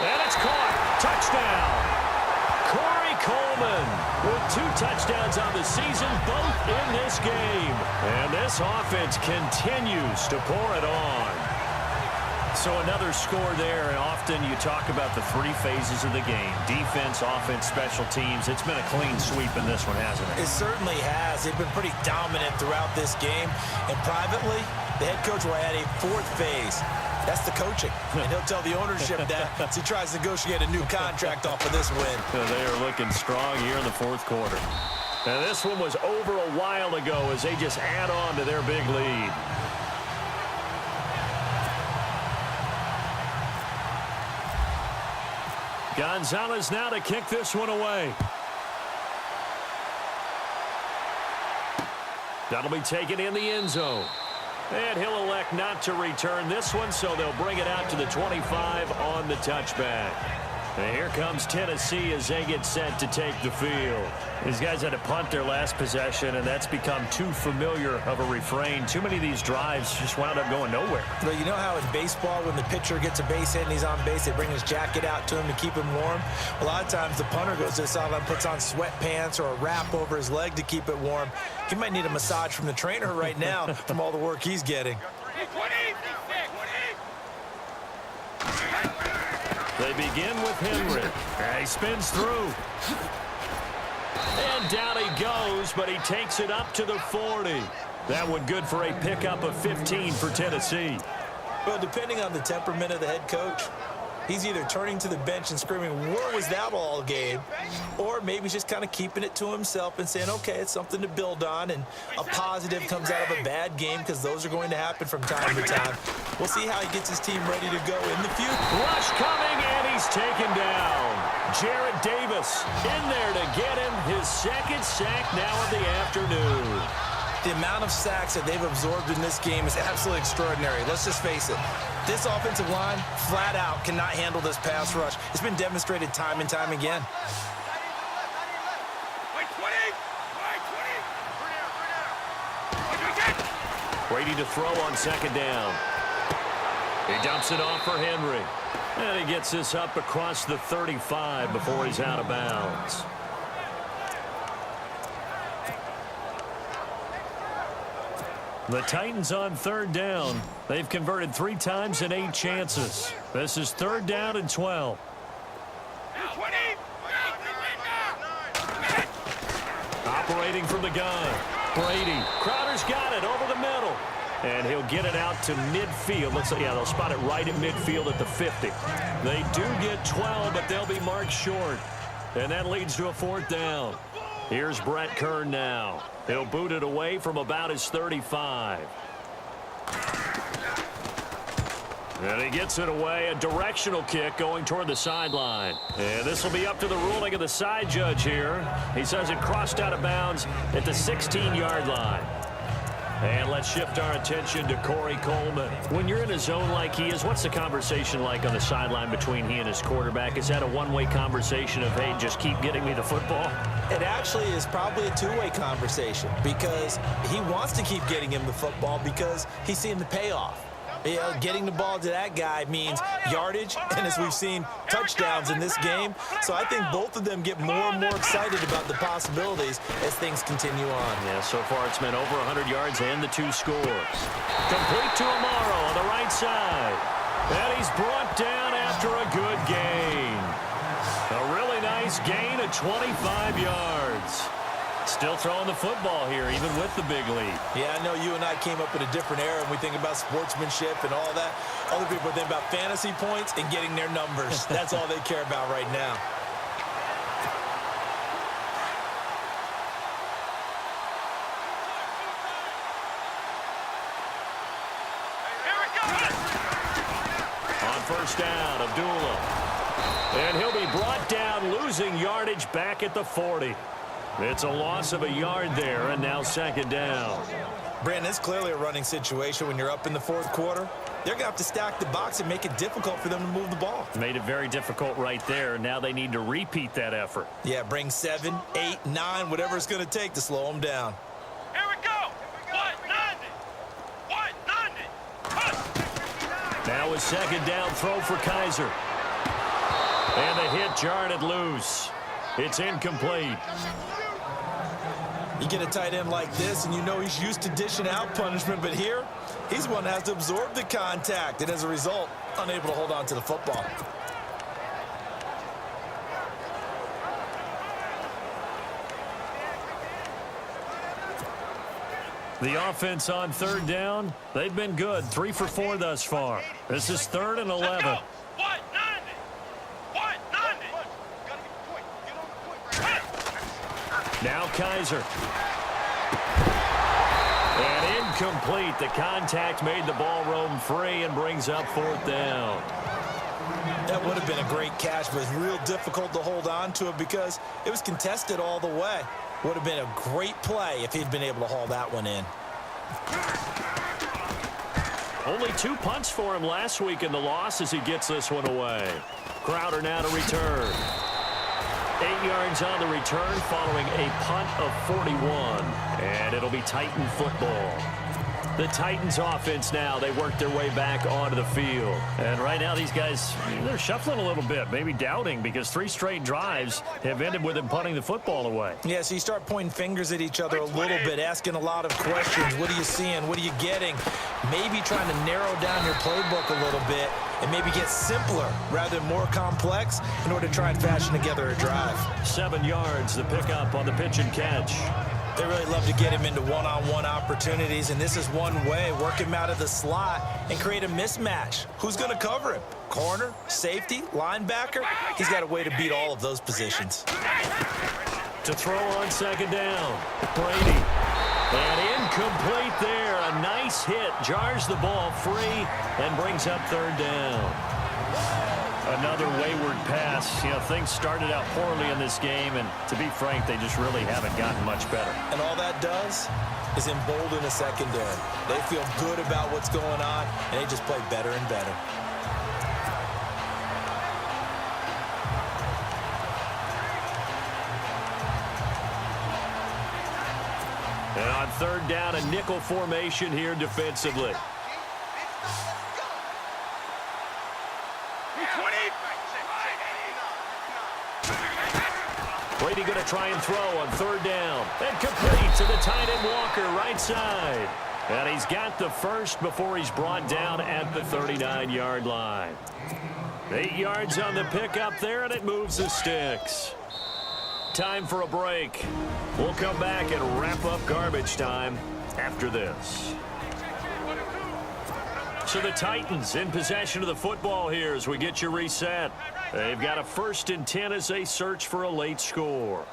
And it's caught. Touchdown. Corey Coleman with 2 touchdowns on the season, both in this game. And this offense continues to pour it on. So another score there, and often you talk about the 3 phases of the game. Defense, offense, special teams. It's been a clean sweep in this one, hasn't it? It certainly has. They've been pretty dominant throughout this game. And privately, the head coach will add a 4th phase. That's the coaching. And he'll tell the ownership that as he tries to negotiate a new contract off of this win. They are looking strong here in the 4th quarter. And this one was over a while ago as they just add on to their big lead. Gonzalez now to kick this one away. That'll be taken in the end zone. And he'll elect not to return this one, so they'll bring it out to the 25 on the touchback. And here comes Tennessee as they get set to take the field. These guys had to punt their last possession, and that's become too familiar of a refrain. Too many of these drives just wound up going nowhere. Well, you know how in baseball, when the pitcher gets a base hit and he's on base, they bring his jacket out to him to keep him warm? A lot of times the punter goes to the sideline, puts on sweatpants or a wrap over his leg to keep it warm. He might need a massage from the trainer right now from all the work he's getting. They begin with Henry. He spins through. And down he goes, but he takes it up to the 40. That one good for a pickup of 15 for Tennessee. Well, depending on the temperament of the head coach, he's either turning to the bench and screaming, "Where was that all game?" Or maybe he's just kind of keeping it to himself and saying, okay, it's something to build on, and a positive comes out of a bad game because those are going to happen from time to time. We'll see how he gets his team ready to go in the future. Rush coming, and he's taken down. Jarrett Davis in there to get him his 2nd sack now of the afternoon. The amount of sacks that they've absorbed in this game is absolutely extraordinary. Let's just face it. This offensive line, flat out, cannot handle this pass rush. It's been demonstrated time and time again. Brady to throw on 2nd down. He dumps it off for Henry. And he gets this up across the 35 before he's out of bounds. The Titans on 3rd down. They've converted 3 times in 8 chances. This is 3rd down and 12. Operating from the gun. Brady. Crowder's got it over the middle. And he'll get it out to midfield. Looks like, yeah, they'll spot it right at midfield at the 50. They do get 12, but they'll be marked short. And that leads to a 4th down. Here's Brett Kern now. He'll boot it away from about his 35. And he gets it away. A directional kick going toward the sideline. And this will be up to the ruling of the side judge here. He says it crossed out of bounds at the 16-yard line. And let's shift our attention to Corey Coleman. When you're in a zone like he is, what's the conversation like on the sideline between he and his quarterback? Is that a one-way conversation of, hey, just keep getting me the football? It actually is probably a 2-way conversation because he wants to keep getting him the football because he's seeing the payoff. You know, getting the ball to that guy means yardage, and as we've seen, touchdowns in this game. So I think both of them get more and more excited about the possibilities as things continue on. Yeah, so far it's been over 100 yards and the 2 scores. Complete to Amaro on the right side. And he's brought down after a good gain. A really nice gain of 25 yards. Still throwing the football here, even with the big lead. Yeah, I know you and I came up in a different era, and we think about sportsmanship and all that. Other people think about fantasy points and getting their numbers. That's all they care about right now. On 1st down, Abdullah. And he'll be brought down, losing yardage back at the 40. It's a loss of a yard there, and now 2nd down. Brandon, it's clearly a running situation when you're up in the 4th quarter. They're going to have to stack the box and make it difficult for them to move the ball. Made it very difficult right there. Now they need to repeat that effort. Yeah, bring 7, 8, 9, whatever it's going to take to slow them down. Here we go. 190. 190. Now a 2nd down throw for Kaiser. And the hit jarred it loose. It's incomplete. You get a tight end like this, and you know he's used to dishing out punishment, but here, he's one that has to absorb the contact, and as a result, unable to hold on to the football. The offense on third down, they've been good. 3 for 4 thus far. This is 3rd and 11. Now Kaiser. And incomplete. The contact made the ball roam free and brings up 4th down. That would have been a great catch, but it's real difficult to hold on to it because it was contested all the way. Would have been a great play if he'd been able to haul that one in. Only 2 punts for him last week in the loss as he gets this one away. Crowder now to return. 8 yards on the return following a punt of 41. And it'll be Titan football. The Titans offense now, they work their way back onto the field. And right now these guys, they're shuffling a little bit, maybe doubting, because 3 straight drives have ended with them punting the football away. Yeah, so you start pointing fingers at each other a little bit, asking a lot of questions. What are you seeing? What are you getting? Maybe trying to narrow down your playbook a little bit and maybe get simpler rather than more complex in order to try and fashion together a drive. 7 yards, the pickup on the pitch and catch. They really love to get him into one-on-one opportunities, and this is one way. Work him out of the slot and create a mismatch. Who's going to cover him? Corner, safety, linebacker? He's got a way to beat all of those positions. To throw on 2nd down, Brady. And incomplete there. A nice hit. Jars the ball free and brings up 3rd down. Another wayward pass. You know, things started out poorly in this game, and to be frank, they just really haven't gotten much better. And all that does is embolden the secondary. They feel good about what's going on, and they just play better and better. And on 3rd down, a nickel formation here defensively. Brady going to try and throw on 3rd down. And complete to the tight end Walker, right side. And he's got the first before he's brought down at the 39-yard line. 8 yards on the pickup there, and it moves the sticks. Time for a break. We'll come back and wrap up garbage time after this. So the Titans in possession of the football here as we get you reset. They've got a 1st and 10 as they search for a late score.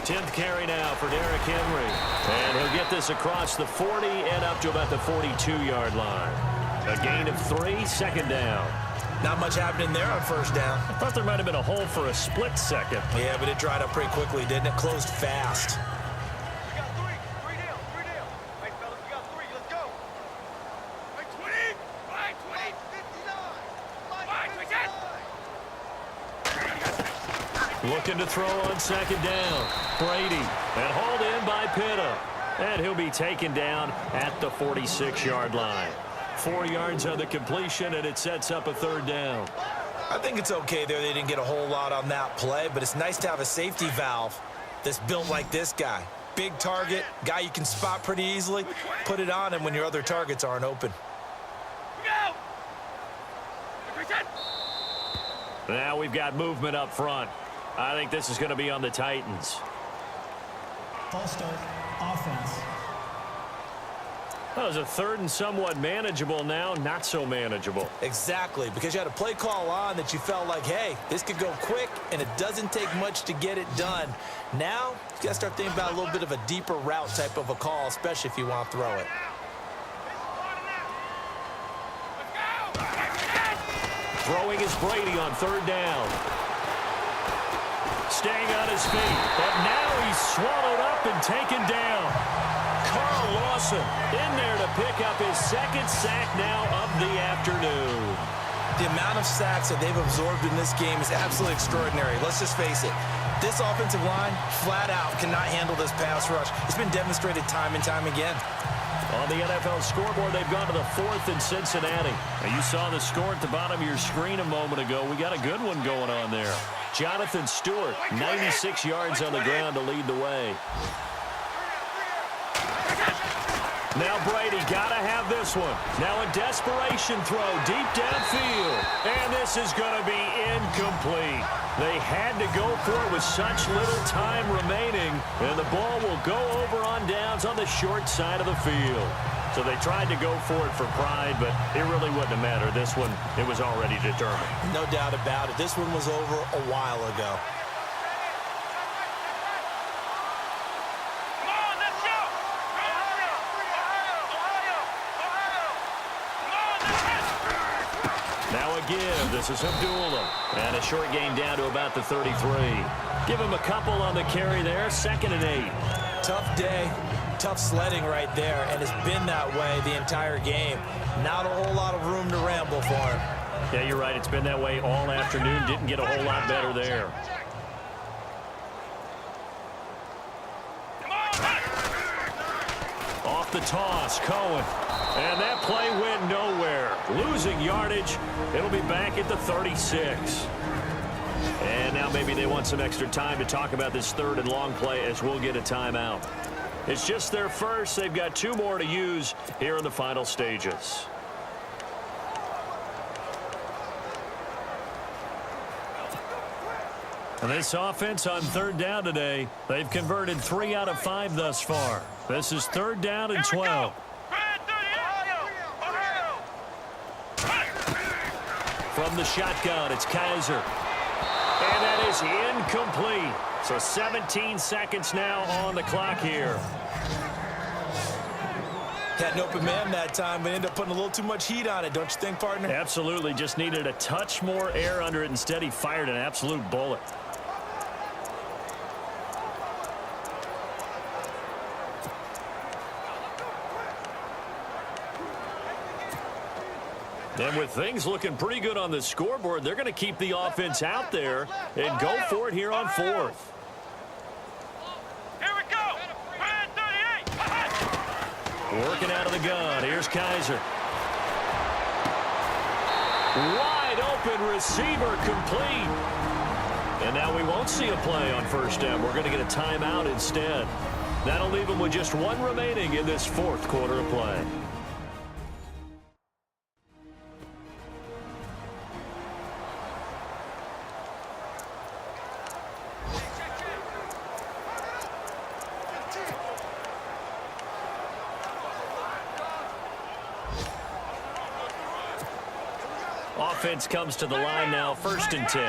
Tenth carry now for Derrick Henry. And he'll get this across the 40 and up to about the 42-yard line. A gain of 3, 2nd down. Not much happening there on 1st down. I thought there might have been a hole for a split second. Yeah, but it dried up pretty quickly, didn't it? Closed fast. Looking to throw on 2nd down. Brady. And hauled in by Pitta. And he'll be taken down at the 46-yard line. 4 yards on the completion, and it sets up a 3rd down. I think it's okay there. They didn't get a whole lot on that play, but it's nice to have a safety valve that's built like this guy. Big target, guy you can spot pretty easily. Put it on him when your other targets aren't open. Now we've got movement up front. I think this is going to be on the Titans. False start, offense. That was a 3rd and somewhat manageable, now not so manageable. Exactly, because you had a play call on that you felt like, hey, this could go quick, and it doesn't take much to get it done. Now, you got to start thinking about a little bit of a deeper route type of a call, especially if you want to throw it. Throwing is Brady on 3rd down. Staying on his feet, but now he's swallowed up and taken down. Carl Lawson in there to pick up his 2nd sack now of the afternoon. The amount of sacks that they've absorbed in this game is absolutely extraordinary. Let's just face it. This offensive line, flat out, cannot handle this pass rush. It's been demonstrated time and time again. On the NFL scoreboard, they've gone to the 4th in Cincinnati. Now, you saw the score at the bottom of your screen a moment ago. We got a good one going on there. Jonathan Stewart, 96 yards on the ground to lead the way. Now Brady got to have this one. Now a desperation throw deep downfield. And this is going to be incomplete. They had to go for it with such little time remaining. And the ball will go over on downs on the short side of the field. So they tried to go for it for pride, but it really wouldn't have mattered. This one, it was already determined. No doubt about it. This one was over a while ago. Give. This is Abdullah. And a short gain down to about the 33. Give him a couple on the carry there. 2nd and 8. Tough day. Tough sledding right there. And it's been that way the entire game. Not a whole lot of room to ramble for him. Yeah, you're right. It's been that way all afternoon. Didn't get a whole lot better there. Off the toss, Cohen. And that play went nowhere. Losing yardage. It'll be back at the 36. And now maybe they want some extra time to talk about this 3rd and long play as we'll get a timeout. It's just their first. They've got 2 more to use here in the final stages. And this offense on 3rd down today, they've converted 3 out of 5 thus far. This is 3rd down and 12. From the shotgun, it's Kaiser. And that is incomplete. So 17 seconds now on the clock here. Had an open man that time, but ended up putting a little too much heat on it, don't you think, partner? Absolutely. Just needed a touch more air under it. Instead, he fired an absolute bullet. And with things looking pretty good on the scoreboard, they're going to keep the offense out there and go for it here on 4th. Here we go. 38. Working out of the gun. Here's Kaiser. Wide open receiver complete. And now we won't see a play on 1st down. We're going to get a timeout instead. That'll leave them with just 1 remaining in this 4th quarter of play. Offense comes to the line now, 1st and 10.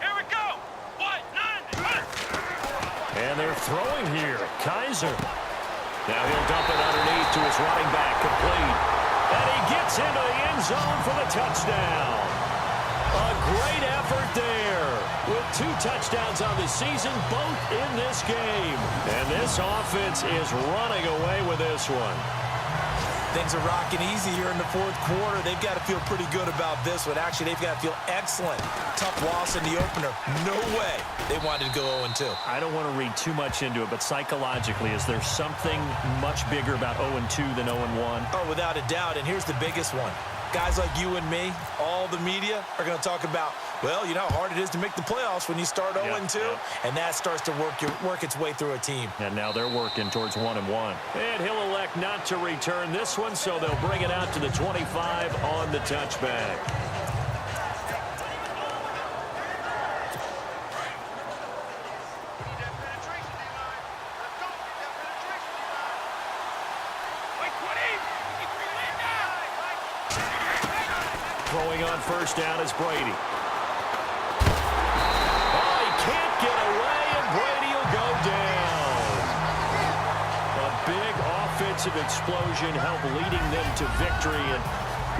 Here we go. What? 90. And they're throwing here. Kaiser. Now he'll dump it underneath to his running back, complete. And he gets into the end zone for the touchdown. A great effort there. With 2 touchdowns on the season, both in this game. And this offense is running away with this one. Things are rocking easy here in the 4th quarter. They've got to feel pretty good about this one. Actually, they've got to feel excellent. Tough loss in the opener. No way they wanted to go 0-2. I don't want to read too much into it, but psychologically, is there something much bigger about 0-2 than 0-1? Oh, without a doubt, and here's the biggest one. Guys like you and me, all the media, are going to talk about, well, you know how hard it is to make the playoffs when you start 0-2, and that starts to work its way through a team. And now they're working towards 1-1. And he'll elect not to return this one, so they'll bring it out to the 25 on the touchback. Throwing on 1st down is Brady. Oh, he can't get away, and Brady will go down. A big offensive explosion helped leading them to victory. And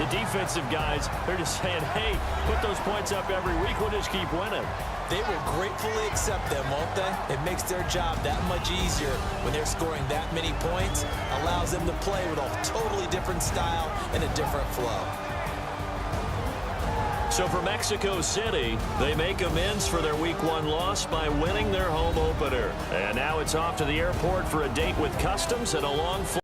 the defensive guys, they're just saying, hey, put those points up every week. We'll just keep winning. They will gratefully accept them, won't they? It makes their job that much easier when they're scoring that many points. Allows them to play with a totally different style and a different flow. So for Mexico City, they make amends for their Week 1 loss by winning their home opener. And now it's off to the airport for a date with Customs and a long flight.